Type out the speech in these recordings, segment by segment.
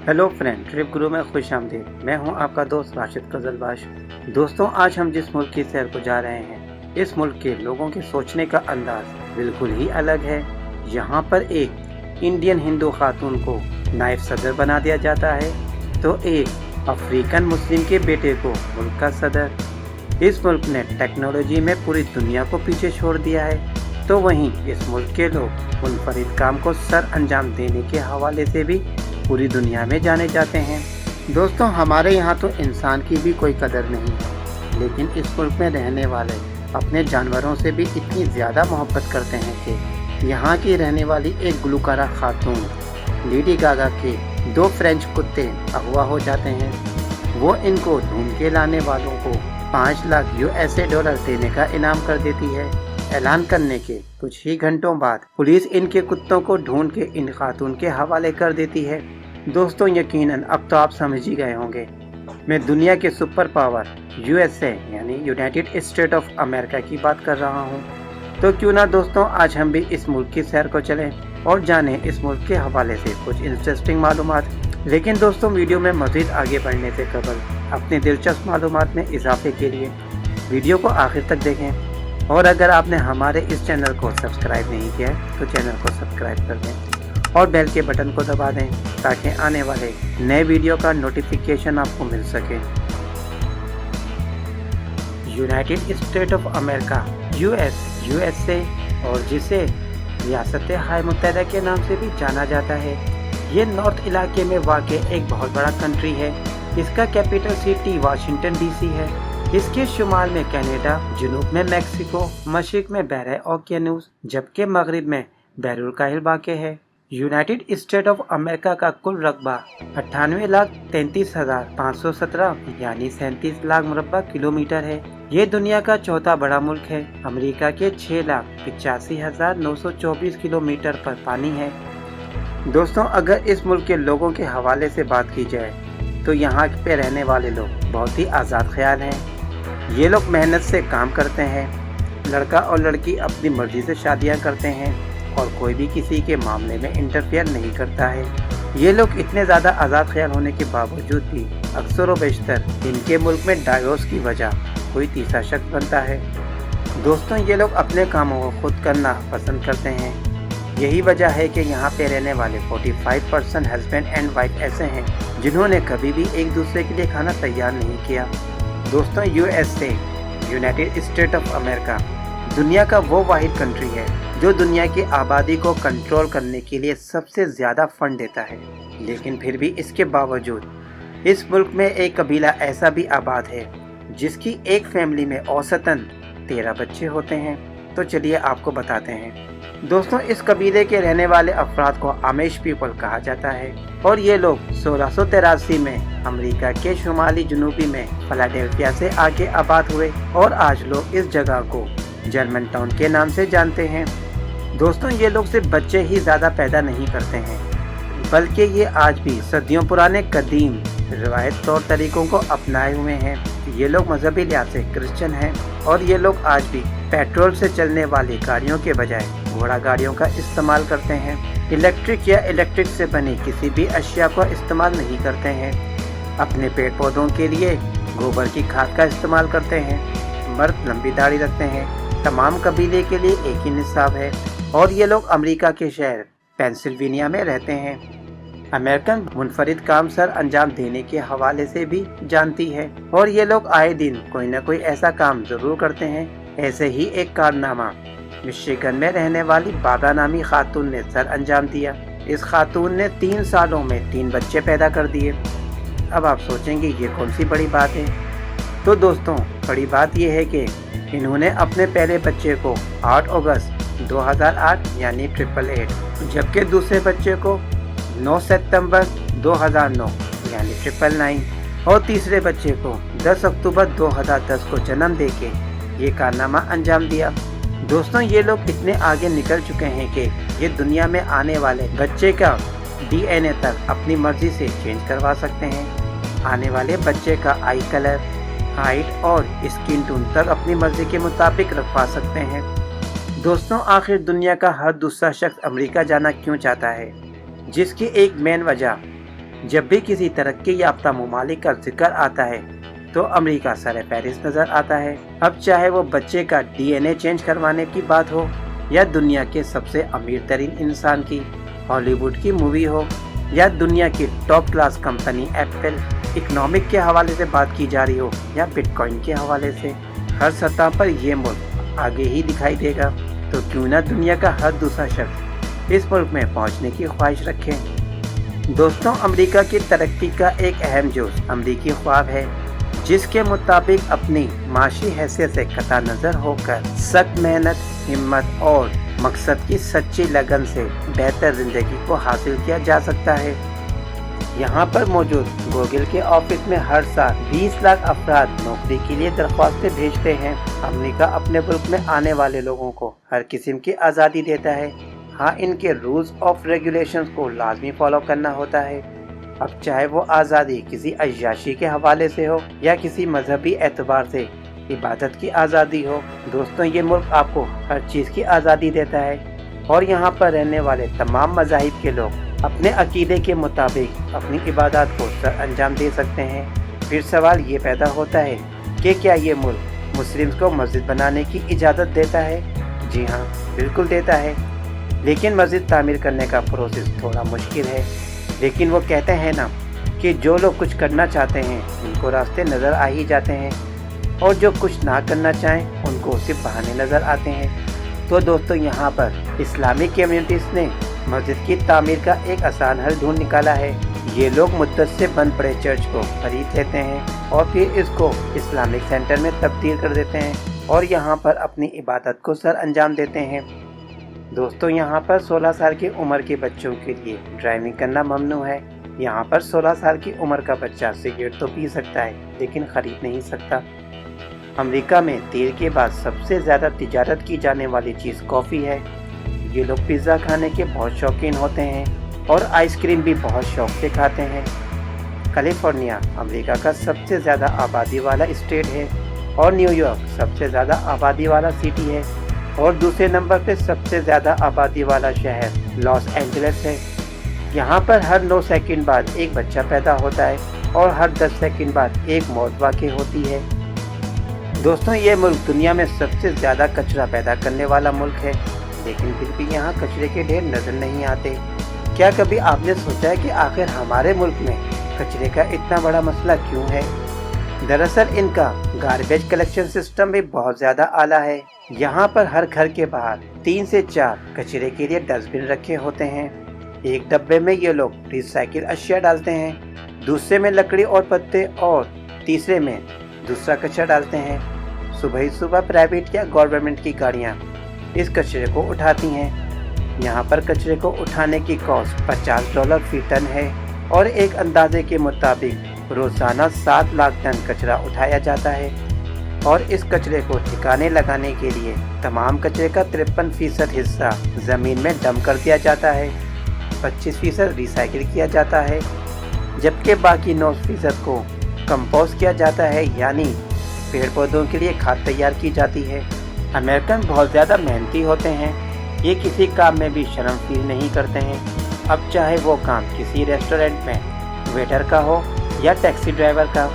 Hello friend, trip गुरु में खुश आमदीद। मैं हूं आपका दोस्त राशिद कजलबाश। दोस्तों, आज हम जिस मुल्क की सैर को जा रहे हैं, इस मुल्क के लोगों के सोचने का अंदाज बिल्कुल ही अलग है। यहाँ पर एक इंडियन हिंदू खातून को नायब सदर बना दिया जाता है, तो एक अफ्रीकन मुस्लिम के बेटे को मुल्क का सदर। इस मुल्क ने टेक्नोलॉजी में पूरी दुनिया को पीछे छोड़ दिया है, तो वहीं इस मुल्क के लोग मुनफरिद काम को सर अंजाम देने के हवाले से भी पूरी दुनिया में जाने जाते हैं। दोस्तों, हमारे यहाँ तो इंसान की भी कोई कदर नहीं है, लेकिन इस मुल्क में रहने वाले अपने जानवरों से भी इतनी ज़्यादा मोहब्बत करते हैं कि यहाँ की रहने वाली एक गुलकारा खातून लेडी गागा के 2 फ्रेंच कुत्ते अगवा हो जाते हैं। वो इनको ढूंढ के लाने वालों को 5 लाख USA डॉलर देने का इनाम कर देती है। ऐलान करने के कुछ ही घंटों बाद पुलिस इनके कुत्तों को ढूंढ के इन खातून के हवाले कर देती है। दोस्तों, यकीनन अब तो आप समझ ही गए होंगे, मैं दुनिया के सुपर पावर USA यानी यूनाइटेड स्टेट ऑफ अमेरिका की बात कर रहा हूँ। तो क्यों ना दोस्तों, आज हम भी इस मुल्क की सैर को चलें और जानें इस मुल्क के हवाले से कुछ इंटरेस्टिंग मालूमात। लेकिन दोस्तों, वीडियो में मज़ीद आगे बढ़ने से कबल अपने दिलचस्प मालूमात में इजाफे के लिए वीडियो को आखिर तक देखें, और अगर आपने हमारे इस चैनल को सब्सक्राइब नहीं किया है तो चैनल को सब्सक्राइब कर दें और बेल के बटन को दबा दें ताकि आने वाले नए वीडियो का नोटिफिकेशन आपको मिल सके। United state of America USA और जिसे रियासत हाय मुत्तहदा के नाम से भी जाना जाता है, ये नॉर्थ इलाके में वाक़ एक बहुत बड़ा कंट्री है। इसका कैपिटल सिटी वाशिंगटन DC है। इसके शुमाल में कनाडा, जुनूब में मैक्सिको, मशरिक में बहर ओकियानूस, जबकि मगरिब में बहरुल काहिल वाक़ है। यूनाइटेड स्टेट ऑफ अमेरिका का कुल रकबा 98,33,517 यानी 37 लाख मुरब्बा किलोमीटर है। ये दुनिया का चौथा बड़ा मुल्क है। अमेरिका के 6,85,924 किलोमीटर पर पानी है। दोस्तों, अगर इस मुल्क के लोगों के हवाले से बात की जाए तो यहाँ पे रहने वाले लोग बहुत ही आज़ाद ख्याल हैं। ये लोग मेहनत से काम करते हैं। लड़का और लड़की अपनी मर्जी से शादियां करते हैं और कोई भी किसी के मामले में इंटरफेयर नहीं करता है। ये लोग इतने ज़्यादा आज़ाद ख्याल होने के बावजूद भी अक्सर व बेशतर इनके मुल्क में डाइवोर्स की वजह कोई तीसरा शख्स बनता है। दोस्तों, ये लोग अपने कामों को खुद करना पसंद करते हैं। यही वजह है कि यहाँ पे रहने वाले 45% हस्बैंड एंड वाइफ ऐसे हैं जिन्होंने कभी भी एक दूसरे के लिए खाना तैयार नहीं किया। दोस्तों, USA United state of America दुनिया का वो वाहिद कंट्री है जो दुनिया की आबादी को कंट्रोल करने के लिए सबसे ज़्यादा फंड देता है। लेकिन फिर भी इसके बावजूद इस मुल्क में एक कबीला ऐसा भी आबाद है जिसकी एक फैमिली में औसतन 13 बच्चे होते हैं। तो चलिए आपको बताते हैं। दोस्तों, इस कबीले के रहने वाले अफराद को आमिश पीपल कहा जाता है और ये लोग 1683 में अमेरिका के शुमाली जुनूबी में फिलाडेल्फिया से आके आबाद हुए और आज लोग इस जगह को जर्मन टाउन के नाम से जानते हैं। दोस्तों, ये लोग सिर्फ बच्चे ही ज़्यादा पैदा नहीं करते हैं, बल्कि ये आज भी सदियों पुराने कदीम रिवायत तौर तरीकों को अपनाए हुए हैं। ये लोग मजहबी लिहाज से क्रिश्चियन हैं और ये लोग आज भी पेट्रोल से चलने वाली गाड़ियों के बजाय घोड़ा गाड़ियों का इस्तेमाल करते हैं। इलेक्ट्रिक या इलेक्ट्रिक से बनी किसी भी अशिया का इस्तेमाल नहीं करते हैं। अपने पेड़ पौधों के लिए गोबर की खाद का इस्तेमाल करते हैं। मर्द लंबी दाढ़ी रखते हैं। तमाम कबीले के लिए एक ही निसाब है और ये लोग अमेरिका के शहर पेंसिल्वेनिया में रहते हैं। अमेरिकन मुनफरिद काम सर अंजाम देने के हवाले से भी जानती है और ये लोग आए दिन कोई न कोई ऐसा काम जरूर करते हैं। ऐसे ही एक कारनामा मिशिगन में रहने वाली बागा नामी खातून ने सर अंजाम दिया। इस खातून ने 3 सालों में 3 बच्चे पैदा कर दिए। अब आप सोचेंगे ये कौन सी बड़ी बात है। तो दोस्तों, बड़ी बात यह है कि इन्होंने अपने पहले बच्चे को 8 अगस्त 2008 यानी 888, जबकि दूसरे बच्चे को 9 सितंबर 2009 यानी 999 और तीसरे बच्चे को 10 अक्टूबर 2010 को जन्म देके ये कारनामा अंजाम दिया। दोस्तों, ये लोग इतने आगे निकल चुके हैं कि ये दुनिया में आने वाले बच्चे का DNA तक अपनी मर्जी से चेंज करवा सकते हैं। आने वाले बच्चे का आई कलर, हाइट और स्किन टोन तक अपनी मर्जी के मुताबिक रखवा सकते हैं। दोस्तों, आखिर दुनिया का हर दूसरा शख्स अमेरिका जाना क्यों चाहता है, जिसकी एक मेन वजह जब भी किसी तरक्की याफ्ता मुमालिक का जिक्र आता है तो अमेरिका सर फहरिस्त नजर आता है। अब चाहे वो बच्चे का DNA चेंज करवाने की बात हो या दुनिया के सबसे अमीर तरीन इंसान की हॉलीवुड की मूवी हो या दुनिया की top class company Apple economic के हवाले से बात की जा रही हो या बिटकॉइन के हवाले से, हर सतह पर ये मुल्क आगे ही दिखाई देगा। तो क्यों ना दुनिया का हर दूसरा शख्स इस मुल्क में पहुंचने की ख्वाहिश रखे। दोस्तों, अमेरिका की तरक्की का एक अहम जोश अमेरिकी ख्वाब है, जिसके मुताबिक अपनी माशी हैसियत से कता नजर होकर सख्त मेहनत, हिम्मत और मकसद की सच्ची लगन से बेहतर जिंदगी को हासिल किया जा सकता है। यहाँ पर मौजूद गूगल के ऑफिस में हर साल 20 लाख अफराद नौकरी के लिए दरख्वास्तें भेजते हैं। अमेरिका अपने मुल्क में आने वाले लोगों को हर किस्म की आज़ादी देता है। हाँ, इनके रूल्स ऑफ रेगुलेशंस को लाजमी फॉलो करना होता है। अब चाहे वो आज़ादी किसी अय्याशी के हवाले से हो या किसी मजहबी एतबार से इबादत की आज़ादी हो। दोस्तों, ये मुल्क आपको हर चीज़ की आज़ादी देता है और यहाँ पर रहने वाले तमाम मज़ाहिब के लोग अपने अकीदे के मुताबिक अपनी इबादत को सर अंजाम दे सकते हैं। फिर सवाल ये पैदा होता है कि क्या ये मुल्क मुस्लिम्स को मस्जिद बनाने की इजाज़त देता है? जी हाँ, बिल्कुल देता है, लेकिन मस्जिद तामीर करने का प्रोसेस थोड़ा मुश्किल है। लेकिन वो कहते हैं ना कि जो लोग कुछ करना चाहते हैं उनको रास्ते नज़र आ ही जाते हैं और जो कुछ ना करना चाहें उनको सिर्फ बहाने नज़र आते हैं। तो दोस्तों, यहाँ पर इस्लामिक कम्युनिटीज़ ने मस्जिद की तामीर का एक आसान हल ढूंढ निकाला है। ये लोग मुद्दत से बंद पड़े चर्च को खरीद लेते हैं और फिर इसको इस्लामिक सेंटर में तब्दील कर देते हैं और यहाँ पर अपनी इबादत को सर अंजाम देते हैं। दोस्तों, यहाँ पर 16 साल की उम्र के बच्चों के लिए ड्राइविंग करना ममनू है। यहाँ पर 16 साल की उम्र का बच्चा सिगरेट तो पी सकता है लेकिन खरीद नहीं सकता। अमेरिका में तेल के बाद सबसे ज़्यादा तिजारत की जाने वाली चीज़ कॉफ़ी है। ये लोग पिज़्ज़ा खाने के बहुत शौकीन होते हैं और आइसक्रीम भी बहुत शौक से खाते हैं। कैलिफोर्निया अमेरिका का सबसे ज़्यादा आबादी वाला स्टेट है और न्यूयॉर्क सबसे ज़्यादा आबादी वाला सिटी है और दूसरे नंबर पे सबसे ज़्यादा आबादी वाला शहर लॉस एंजलिस है। यहाँ पर हर 9 सेकंड बाद एक बच्चा पैदा होता है और हर 10 सेकंड बाद एक मौत वाक़ई होती है। दोस्तों, ये मुल्क दुनिया में सबसे ज़्यादा कचरा पैदा करने वाला मुल्क है, लेकिन फिर भी यहाँ कचरे के ढेर नज़र नहीं आते। क्या कभी आपने सोचा है कि आखिर हमारे मुल्क में कचरे का इतना बड़ा मसला क्यों है? दरअसल इनका गार्बेज कलेक्शन सिस्टम भी बहुत ज़्यादा आला है। यहाँ पर हर घर के बाहर 3 से 4 कचरे के लिए डस्टबिन रखे होते हैं। एक डब्बे में ये लोग रिसाइकिल अशिया डालते हैं, दूसरे में लकड़ी और पत्ते और तीसरे में दूसरा कचरा डालते हैं। सुबह ही सुबह प्राइवेट या गवर्नमेंट की गाड़ियाँ इस कचरे को उठाती हैं। यहाँ पर कचरे को उठाने की कॉस्ट $50 फी टन है और एक अंदाजे के मुताबिक रोजाना 7 लाख टन कचरा उठाया जाता है और इस कचरे को ठिकाने लगाने के लिए तमाम कचरे का 53% हिस्सा ज़मीन में डंप कर दिया जाता है, 25% रिसाइकिल किया जाता है, जबकि बाकी 9% को कंपोस्ट किया जाता है, यानी पेड़ पौधों के लिए खाद तैयार की जाती है। अमेरिकन बहुत ज़्यादा मेहनती होते हैं, ये किसी काम में भी शर्म फील नहीं करते हैं। अब चाहे वो काम किसी रेस्टोरेंट में वेटर का हो या टैक्सी ड्राइवर का,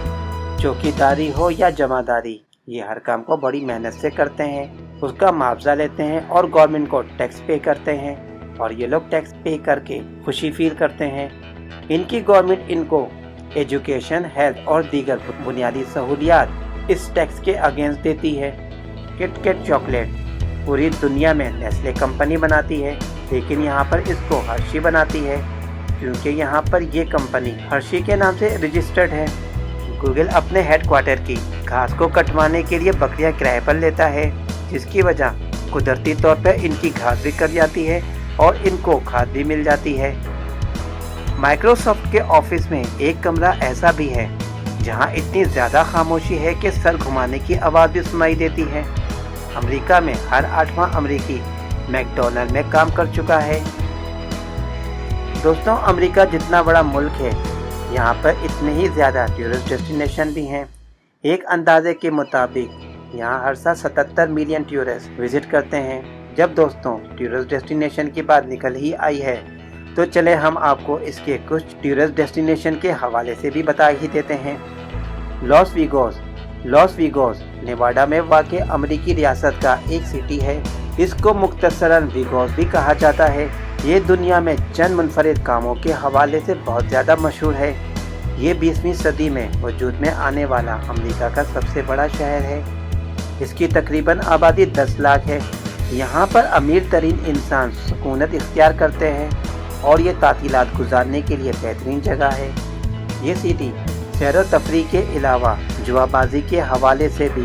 चौकीदारी हो या जमादारी, ये हर काम को बड़ी मेहनत से करते हैं, उसका मुआवजा लेते हैं और गवर्नमेंट को टैक्स पे करते हैं और ये लोग टैक्स पे करके खुशी फील करते हैं। इनकी गवर्नमेंट इनको एजुकेशन, हेल्थ और दीगर बुनियादी सहूलियात इस टैक्स के अगेंस्ट देती है। किटकैट चॉकलेट पूरी दुनिया में नेस्ले कंपनी बनाती है, लेकिन यहाँ पर इसको हर्शी बनाती है क्योंकि यहाँ पर ये कंपनी हर्शी के नाम से रजिस्टर्ड है। गूगल अपने हेडक्वार्टर की घास को कटवाने के लिए बकरियां किराए पर लेता है, जिसकी वजह कुदरती तौर पर इनकी घास भी कट जाती है और इनको खाद भी मिल जाती है। माइक्रोसॉफ्ट के ऑफिस में एक कमरा ऐसा भी है जहाँ इतनी ज़्यादा खामोशी है कि सर घुमाने की आवाज़ भी सुनाई देती है। अमेरिका में हर 8वां अमेरिकी मैकडॉनल्ड में काम कर चुका है। दोस्तों, अमेरिका जितना बड़ा मुल्क है, यहाँ पर इतने ही ज़्यादा टूरिस्ट डेस्टिनेशन भी हैं। एक अंदाजे के मुताबिक यहाँ हर साल 77 मिलियन टूरिस्ट विजिट करते हैं। जब दोस्तों टूरिस्ट डेस्टिनेशन की बात निकल ही आई है तो चले हम आपको इसके कुछ टूरिस्ट डेस्टिनेशन के हवाले से भी बता ही देते हैं। लॉस वीगोस नेवाडा में वाक़ अमरीकी रियासत का एक सिटी है। इसको मुख्तसरन वीगोस भी कहा जाता है। ये दुनिया में चंद मुनफरिद कामों के हवाले से बहुत ज़्यादा मशहूर है। ये 20वीं सदी में वजूद में आने वाला अमेरिका का सबसे बड़ा शहर है। इसकी तकरीबन आबादी 10 लाख है। यहाँ पर अमीर तरीन इंसान सुकूनत इख्तियार करते हैं और ये तातीलात गुजारने के लिए बेहतरीन जगह है। ये सिटी सैर व तफरीह के अलावा जुआबाजी के हवाले से भी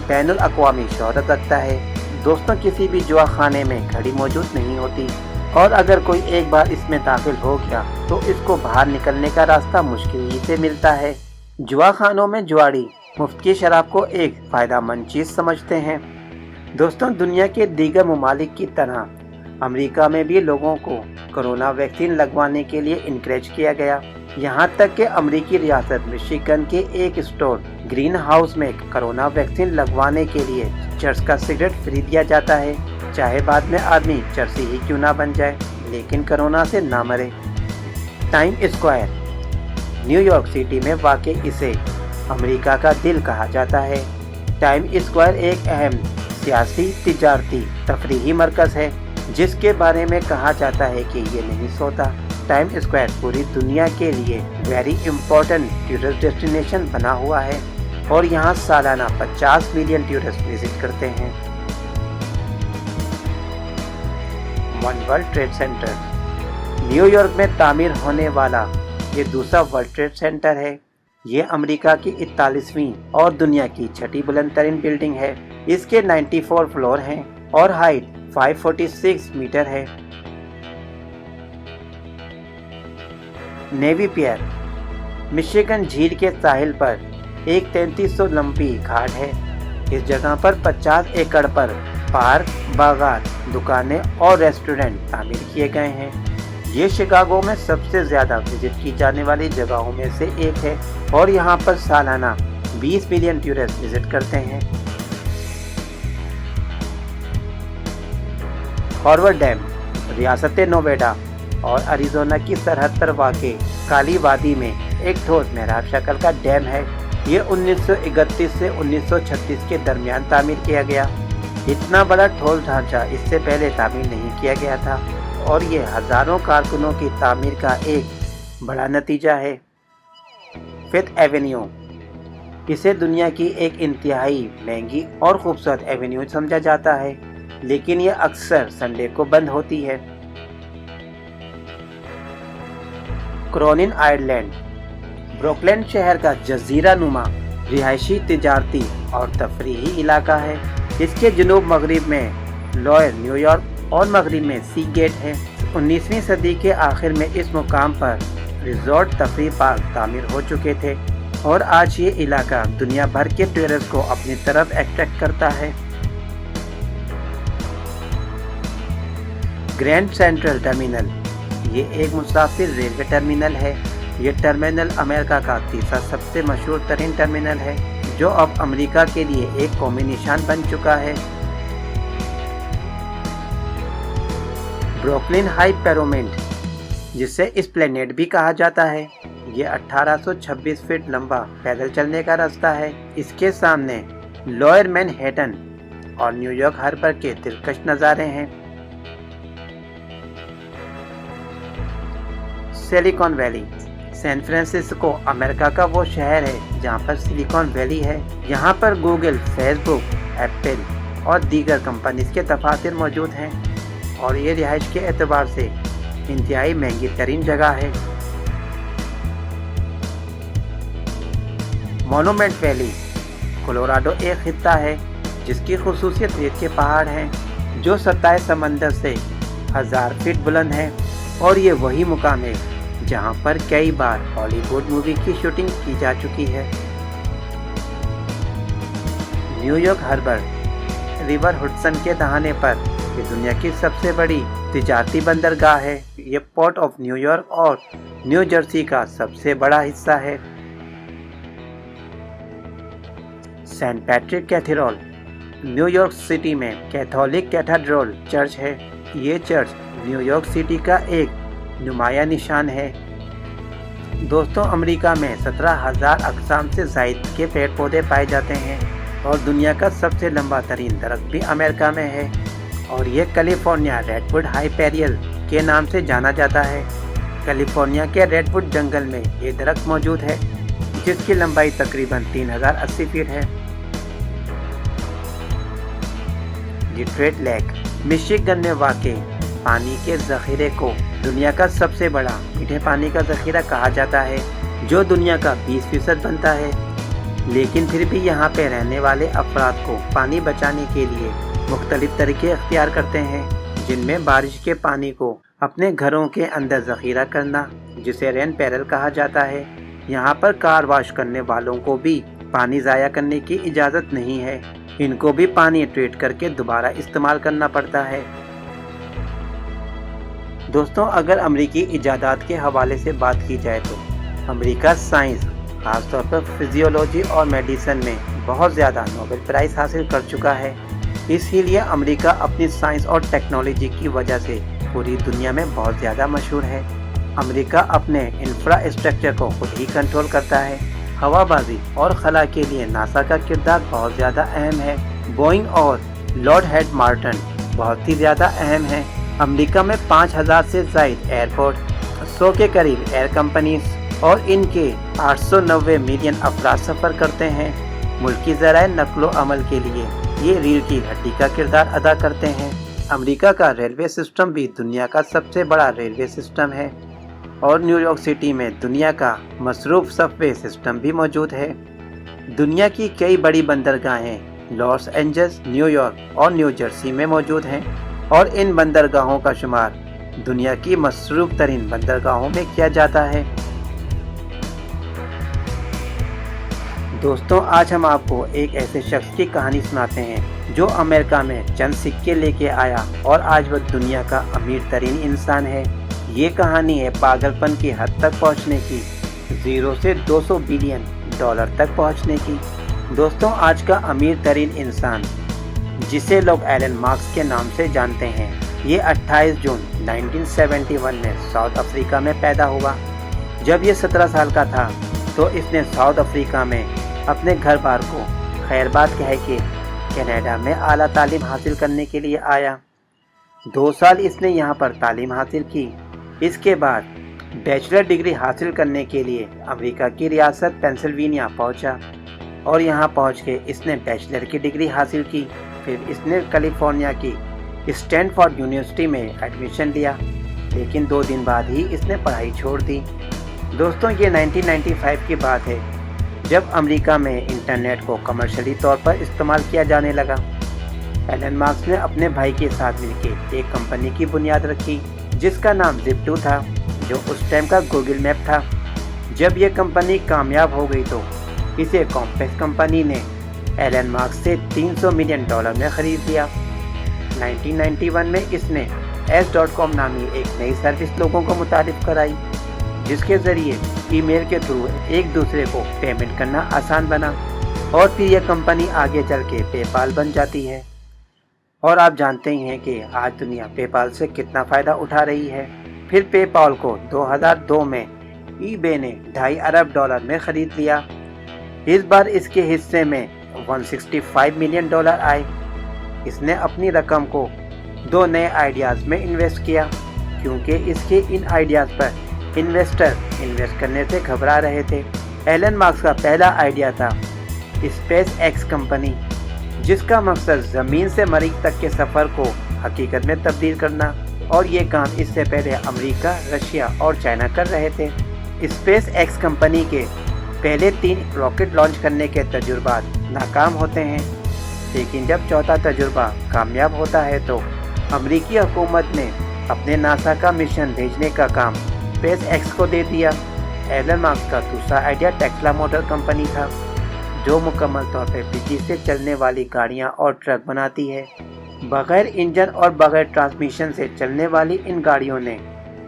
बैनुल अक़वामी शोहरत रखता है। दोस्तों, किसी भी जुआ खाने में घड़ी मौजूद नहीं होती और अगर कोई एक बार इसमें दाखिल हो गया तो इसको बाहर निकलने का रास्ता मुश्किल ही से मिलता है। जुआ खानों में जुआड़ी मुफ्त की शराब को एक फ़ायदेमंद चीज़ समझते हैं। दोस्तों, दुनिया के दीगर ममालिक की तरह अमेरिका में भी लोगों को कोरोना वैक्सीन लगवाने के लिए इनकरेज किया गया। यहाँ तक कि अमेरिकी रियासत मिशिगन के एक स्टोर ग्रीन हाउस में कोरोना वैक्सीन लगवाने के लिए चर्च का सिगरेट फ्री दिया जाता है, चाहे बाद में आदमी चर्ची ही क्यों ना बन जाए, लेकिन कोरोना से ना मरे। टाइम स्क्वायर न्यूयॉर्क सिटी में वाक़ इसे अमेरिका का दिल कहा जाता है। टाइम स्क्वायर एक अहम सियासी, तिजारती, तफरीही मरकज़ है जिसके बारे में कहा जाता है कि ये नहीं सोता। टाइम स्क्वायर पूरी दुनिया के लिए वेरी इम्पोर्टेंट टूरिस्ट डेस्टिनेशन बना हुआ है और यहाँ सालाना 50 मिलियन टूरिस्ट विजिट करते हैं। One world trade centre New York में तामीर होने वाला ये दूसरा वर्ल्ड ट्रेड सेंटर है। ये अमेरिका की 41वीं और दुनिया की 6ठी बुलंद तरीन बिल्डिंग है। इसके 94 फ्लोर हैं और हाइट 546 मीटर है। नेवी पियर मिशिगन झील के साहिल पर एक 3300 लंबी घाट है। इस जगह पर 50 एकड़ पर पार्क, बागात, दुकानें और रेस्टोरेंट तामीर किए गए हैं। ये शिकागो में सबसे ज़्यादा विजिट की जाने वाली जगहों में से एक है और यहाँ पर सालाना 20 मिलियन टूरिस्ट विजिट करते हैं। हॉवर्ड डैम रियासत नोवेडा और अरिज़ोना की सरहद पर वाक़ काली वादी में एक ठोस मेहराब शक्ल का डैम है। ये 1931 से 1936 के दरमियान तामीर किया गया। इतना बड़ा ठोस ढांचा इससे पहले तामीर नहीं किया गया था और ये हज़ारों कारकुनों की तामीर का एक बड़ा नतीजा है। फिफ्थ एवेन्यू इसे दुनिया की एक इंतहाई महंगी और खूबसूरत एवेन्यू समझा जाता है, लेकिन ये अक्सर संडे को बंद होती है। क्रोनिन आइलैंड ब्रुकलिन शहर का जजीरा नुमा रिहायशी, तिजारती और तफरीही इलाका है। इसके जनूब मगरिब में लोअर न्यूयॉर्क और मगरिब में सी गेट है। 19वीं सदी के आखिर में इस मुकाम पर रिजॉर्ट, तफरीह पार्क तामीर हो चुके थे और आज ये इलाका दुनिया भर के टूरिस्ट को अपनी तरफ अट्रैक्ट करता है। ग्रैंड सेंट्रल टर्मिनल ये एक मुसाफिर रेलवे टर्मिनल है। ये टर्मिनल अमेरिका का तीसरा सबसे मशहूर तरीन टर्मिनल है जो अब अमेरिका के लिए एक कौमी निशान बन चुका है। ब्रुकलिन हाई पिरामिड जिसे एस्प्लेनेड भी कहा जाता है, ये 1826 फीट लंबा पैदल चलने का रास्ता है। इसके सामने लोअर मैनहट्टन और न्यूयॉर्क हार्बर के दिलकश नज़ारे हैं। Silicon Valley San Francisco America का वो शहर है जहाँ पर सिलिकॉन वैली है। यहाँ पर गूगल, फेसबुक, एप्पल और दीगर कंपनीज के दफातर मौजूद हैं और ये रिहाइश के एतबार से इंतहाई महंगी तरीन जगह है। मोनूमेंट वैली कोलोराडो एक खित्ता है जिसकी खुसूसियत रेत के पहाड़ हैं जो सतह समंदर से 1000 फीट बुलंद है और ये वही मुकाम है जहाँ पर कई बार हॉलीवुड मूवी की शूटिंग की जा चुकी है। न्यूयॉर्क हार्बर रिवर हुडसन के दहाने पर ये दुनिया की सबसे बड़ी तिजारती बंदरगाह है। ये पोर्ट ऑफ न्यूयॉर्क और न्यू जर्सी का सबसे बड़ा हिस्सा है। Saint Patrick cathedral New York city में कैथोलिक कैथेड्रल चर्च है। ये चर्च न्यूयॉर्क सिटी का एक नुमाया निशान है। दोस्तों, अमेरिका में 17,000 अक़साम से ज़ायद के पेड़ पौधे पाए जाते हैं और दुनिया का सबसे लंबा तरीन दरख्त भी अमेरिका में है और ये कैलिफोर्निया रेडवुड हाइपेरियल के नाम से जाना जाता है। कैलिफोर्निया के रेडवुड जंगल में ये दरख्त मौजूद है जिसकी लंबाई तकरीबन 3080 फीट है। डिट्रॉइट लेक मिशिगन में वाक़ पानी के ज़ख़ीरे को दुनिया का सबसे बड़ा मीठे पानी का ज़ख़ीरा कहा जाता है, जो दुनिया का 20% बनता है। लेकिन फिर भी यहाँ पे रहने वाले अफराद को पानी बचाने के लिए मुख्तलिफ तरीके अख्तियार करते हैं, जिनमें बारिश के पानी को अपने घरों के अंदर ज़ख़ीरा करना, जिसे रेन पैरल कहा जाता है। यहाँ पर कार वॉश करने वालों को भी पानी ज़ाया करने की इजाज़त नहीं है, इनको भी पानी ट्रीट करके दोबारा इस्तेमाल करना पड़ता है। दोस्तों, अगर अमरीकी इजादात के हवाले से बात की जाए तो अमरीका साइंस, खासतौर पर फिजियोलॉजी और मेडिसिन में बहुत ज़्यादा नोबेल प्राइज़ हासिल कर चुका है। इसीलिए अमरीका अपनी साइंस और टेक्नोलॉजी की वजह से पूरी दुनिया में बहुत ज़्यादा मशहूर है। अमरीका अपने इंफ्रास्ट्रक्चर को खुद ही कंट्रोल करता है। हवाबाजी और खला के लिए नासा का किरदार बहुत ज़्यादा अहम है। बोइंग और लॉकहीड मार्टिन बहुत ही ज़्यादा अहम है। अमेरिका में 5000 से ज़ायद एयरपोर्ट, 100 के करीब एयर कंपनीज और इनके 890 मिलियन अफराद सफ़र करते हैं। मुल्की ज़राए नकलो अमल के लिए ये रीढ़ की हड्डी का किरदार अदा करते हैं। अमेरिका का रेलवे सिस्टम भी दुनिया का सबसे बड़ा रेलवे सिस्टम है और न्यूयॉर्क सिटी में दुनिया का मसरूफ़ सबवे सिस्टम भी मौजूद है। दुनिया की कई बड़ी बंदरगाहें लॉस एंजल्स, न्यूयॉर्क और न्यू जर्सी में मौजूद हैं और इन बंदरगाहों का शुमार दुनिया की मसरूफ़ तरीन बंदरगाहों में किया जाता है। दोस्तों, आज हम आपको एक ऐसे शख्स की कहानी सुनाते हैं जो अमेरिका में चंद सिक्के लेके आया और आज वह दुनिया का अमीर तरीन इंसान है। ये कहानी है पागलपन की हद तक पहुंचने की, 0 से 200 बिलियन डॉलर तक पहुंचने की। दोस्तों, आज का अमीर तरीन इंसान, जिसे लोग एलन मास्क के नाम से जानते हैं, ये 28 जून 1971 में साउथ अफ्रीका में पैदा हुआ। जब ये 17 साल का था तो इसने साउथ अफ्रीका में अपने घर बार को खैरबाद कह के कनाडा में आला तालीम हासिल करने के लिए आया। 2 साल इसने यहाँ पर तालीम हासिल की। इसके बाद बैचलर डिग्री हासिल करने के लिए अमेरिका की रियासत पेंसिल्वेनिया पहुँचा और यहाँ पहुँच के इसने बैचलर की डिग्री हासिल की। फिर इसने कैलिफोर्निया की स्टैनफोर्ड यूनिवर्सिटी में एडमिशन लिया, लेकिन 2 दिन बाद ही इसने पढ़ाई छोड़ दी। दोस्तों, ये 1995 की बात है जब अमेरिका में इंटरनेट को कमर्शियली तौर पर इस्तेमाल किया जाने लगा। एलन मास्क ने अपने भाई के साथ मिलकर एक कंपनी की बुनियाद रखी जिसका नाम Zip2 था, जो उस टाइम का गूगल मैप था। जब ये कंपनी कामयाब हो गई तो इसे कॉम्पैक्ट कंपनी ने एलन मास्क से $300 मिलियन में ख़रीद लिया। 1991 में इसने S.com नामी एक नई सर्विस लोगों को मुतारिफ कराई, जिसके ज़रिए ईमेल के थ्रू एक दूसरे को पेमेंट करना आसान बना और फिर यह कंपनी आगे चल के पेपाल बन जाती है। और आप जानते ही हैं कि आज दुनिया पेपाल से कितना फ़ायदा उठा रही है। फिर पेपाल को 2002 में eBay ने $2.5 अरब में ख़रीद लिया। इस बार इसके हिस्से में $165 मिलियन आए। इसने अपनी रकम को 2 नए आइडियाज़ में इन्वेस्ट किया, क्योंकि इसके इन आइडियाज़ पर इन्वेस्टर इन्वेस्ट करने से घबरा रहे थे। एलन मास्क का पहला आइडिया था स्पेस एक्स कंपनी, जिसका मकसद ज़मीन से मरीज़ तक के सफ़र को हकीकत में तब्दील करना, और ये काम इससे पहले अमेरिका, रशिया और चाइना कर रहे थे। स्पेस एक्स कंपनी के पहले 3 रॉकेट लॉन्च करने के तजुर्बात नाकाम होते हैं, लेकिन जब चौथा तजुर्बा कामयाब होता है तो अमेरिकी हुकूमत ने अपने नासा का मिशन भेजने का काम स्पेस एक्स को दे दिया। एलन मास्क का दूसरा आइडिया टेस्ला मोटर कंपनी था, जो मुकम्मल तौर पर बिजली से चलने वाली गाड़ियां और ट्रक बनाती है। बगैर इंजन और बगैर ट्रांसमिशन से चलने वाली इन गाड़ियों ने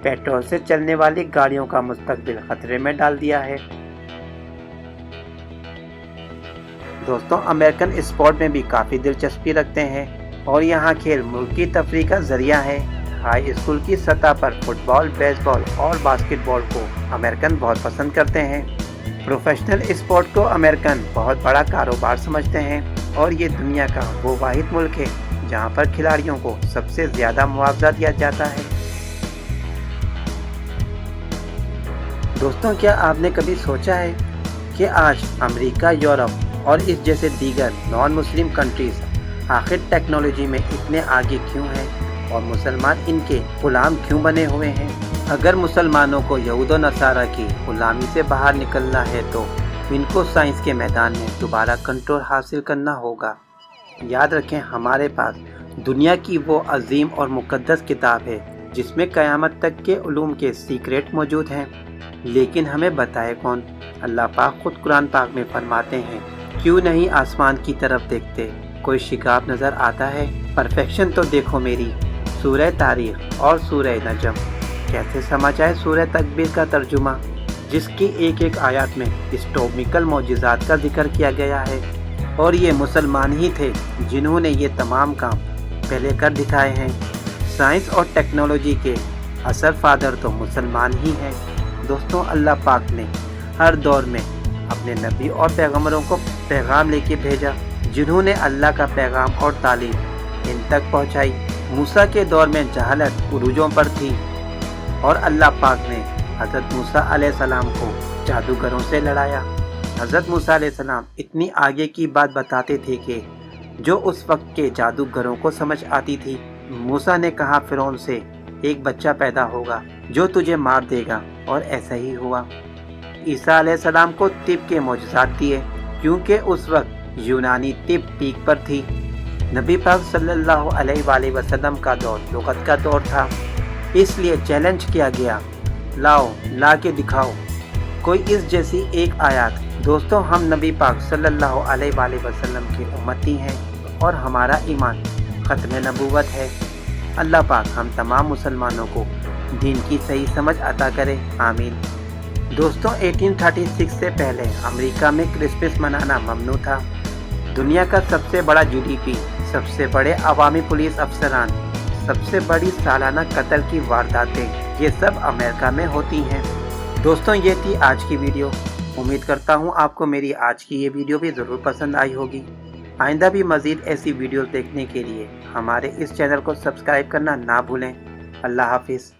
पेट्रोल से चलने वाली गाड़ियों का मुस्तकबिल खतरे में डाल दिया है। दोस्तों, अमेरिकन स्पोर्ट में भी काफ़ी दिलचस्पी रखते हैं और यहाँ खेल मुल्क की तफरीह का ज़रिया है। हाई स्कूल की सतह पर फुटबॉल, बेसबॉल और बास्केटबॉल को अमेरिकन बहुत पसंद करते हैं। प्रोफेशनल स्पोर्ट को अमेरिकन बहुत बड़ा कारोबार समझते हैं और ये दुनिया का वो वाहिद मुल्क है जहाँ पर खिलाड़ियों को सबसे ज़्यादा मुआवजा दिया जाता है। दोस्तों, क्या आपने कभी सोचा है कि आज अमेरिका, यूरोप और इस जैसे दीगर नॉन मुस्लिम कंट्रीज आखिर टेक्नोलॉजी में इतने आगे क्यों हैं और मुसलमान इनके गुलाम क्यों बने हुए हैं? अगर मुसलमानों को यहूद और नसारा की गुलामी से बाहर निकलना है तो इनको साइंस के मैदान में दोबारा कंट्रोल हासिल करना होगा। याद रखें, हमारे पास दुनिया की वो अजीम और मुकद्दस किताब है जिसमें क़यामत तक के उलूम के सीक्रेट मौजूद हैं, लेकिन हमें बताए कौन? अल्लाह पाक खुद कुरान पाक में फरमाते हैं, क्यों नहीं आसमान की तरफ देखते, कोई शिकाब नज़र आता है? परफेक्शन तो देखो मेरी। सूरह तारीख और सूरह नजम। कैसे समझ आए सूरह तकबीर का तर्जुमा, जिसकी एक एक आयत में हिस्टोरिकल मौजिज़ात का जिक्र किया गया है, और ये मुसलमान ही थे जिन्होंने ये तमाम काम पहले कर दिखाए हैं। साइंस और टेक्नोलॉजी के असल फादर तो मुसलमान ही हैं। दोस्तों, अल्लाह पाक ने हर दौर में अपने नबी और पैगम्बरों को पैगाम लेके भेजा, जिन्होंने अल्लाह का पैगाम और तालीम इन तक पहुंचाई। मूसा के दौर में जहालत उरूजों पर थी और अल्लाह पाक ने हज़रत मूसा अलैहिस्सलाम को जादूगरों से लड़ाया। हज़रत मूसा अलैहिस्सलाम इतनी आगे की बात बताते थे कि जो उस वक्त के जादूगरों को समझ आती थी। मूसा ने कहा फिरौन से, एक बच्चा पैदा होगा जो तुझे मार देगा, और ऐसा ही हुआ। ईसा अलैहिस्सलाम को तिब के मौजज़ात दिए, क्योंकि उस वक्त यूनानी तिब पीक पर थी। नबी पाक सल्लल्लाहु अलैहि वसल्लम का दौर लुग़त का दौर था, इसलिए चैलेंज किया गया, लाओ ला के दिखाओ कोई इस जैसी एक आयत। दोस्तों, हम नबी पाक सल्लल्लाहु अलैहि वसल्लम की उम्मती हैं और हमारा ईमान ख़त्म नबूवत है। अल्लाह पाक हम तमाम मुसलमानों को दीन की सही समझ अता करे, आमीन। दोस्तों, 1836 से पहले अमेरिका में क्रिसमस मनाना ममनू था। दुनिया का सबसे बड़ा जीडीपी, सबसे बड़े अवामी पुलिस अफसरान, सबसे बड़ी सालाना कत्ल की वारदातें, ये सब अमेरिका में होती हैं। दोस्तों, ये थी आज की वीडियो। उम्मीद करता हूँ आपको मेरी आज की ये वीडियो भी ज़रूर पसंद आई होगी। आइंदा भी मज़ीद ऐसी वीडियोस देखने के लिए हमारे इस चैनल को सब्सक्राइब करना ना भूलें। अल्लाह हाफिज़।